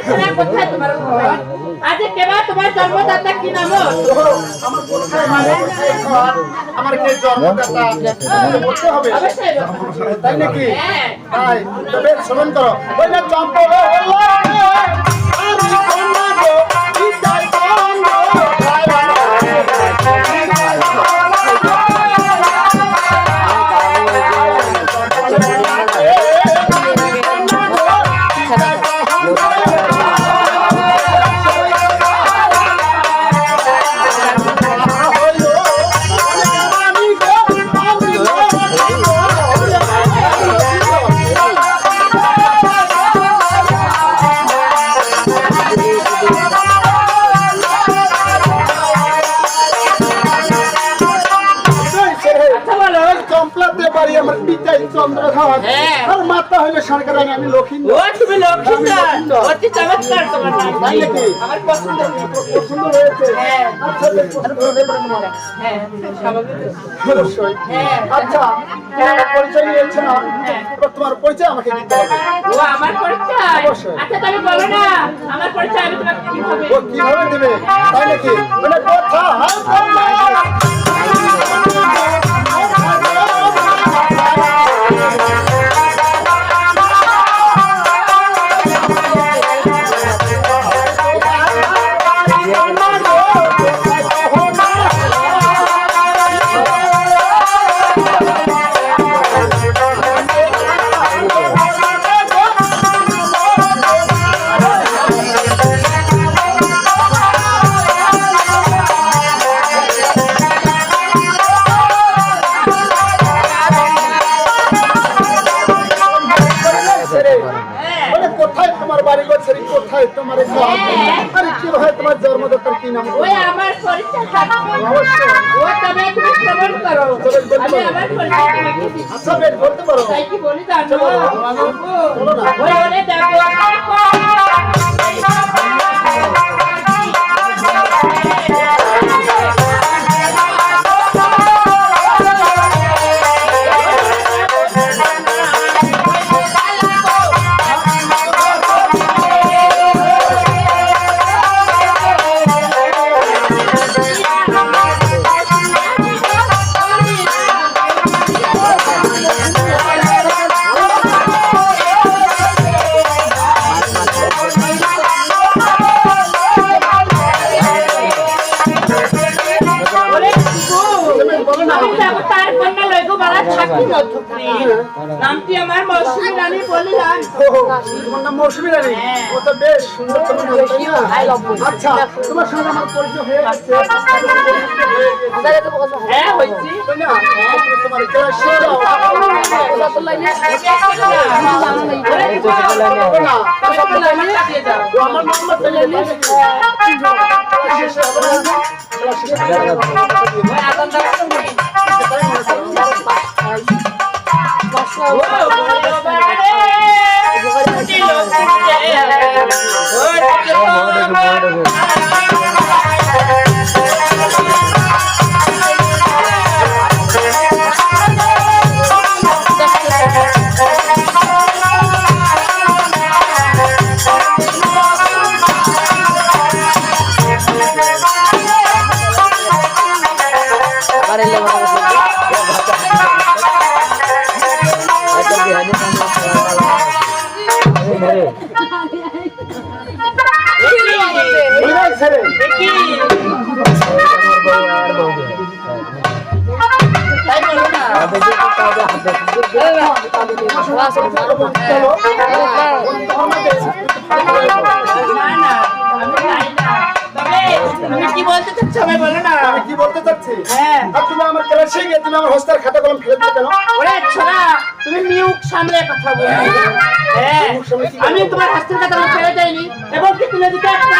ছেলে কোথায় তোমার ঘর? আজ কেবা তোমার জন্মদাতা কি নাম? আমার কোথায় মানে ঘর, আমার কে জন্মদাতা বলতে হবে, তাই নাকি? তাই তবে শ্রবণ করো। ওই না চম্পা আর মাতা হইলে সরকার আমি লক্ষ্মীন্দর। ও তুমি লক্ষ্মীন্দর, অতি চমৎকার তোমার নাম। তাই নাকি? আমার পছন্দ পছন্দ হয়েছে। হ্যাঁ আচ্ছা হ্যাঁ স্বাভাবিক। অবশ্যই। হ্যাঁ আচ্ছা তোমার পরিচয় নিয়েছে না, তোমার পরিচয় আমাকে দিতে হবে। ও আমার পরিচয়? অবশ্যই। আচ্ছা তাহলে বলো না আমার পরিচয় আমি তোমাকে কিভাবে? ও কিভাবে দেবে, তাই নাকি? মানে কথা কোথায় তোমার তোমার জন্মদাতার কি নাম? ওই আমার পরিচয় থাকবে। অবশ্যই। ও তবে তুমি শ্রবণ করো। আমি আমার পরিচয় তোমাকে দিচ্ছি। আচ্ছা বেশ বলতে পারো। তাই কি বলি জানো? বলো না। ওই ওরে দেখো নামটি আমার মৌসুমী রানী বলিলাম। তোমার নাম মৌসুমী রানী? ও তো বেশ সুন্দর তোমার নাম, তাই না? আচ্ছা তোমার সঙ্গে আমার পরিচয় হয়ে গেছে। হ্যাঁ হয়েছি। তাই না? তোমার জয় শিখাও। আমার নাম্বার পেলে তুমি কি বলতে চাচ্ছ আমি বলো না। আমি কি বলতে চাচ্ছি? হ্যাঁ তুমি আমার ক্লাসে গিয়ে তুমি আমার হস্তার খাতা কলম ফেলে দিলে কেন? ওরে ছোড়া তুমি মিউক সামলে কথা বলো। হ্যাঁ আমি তোমার হস্তের খাতা ফেলে দেইনি এবং কি তুলে দিতে একটা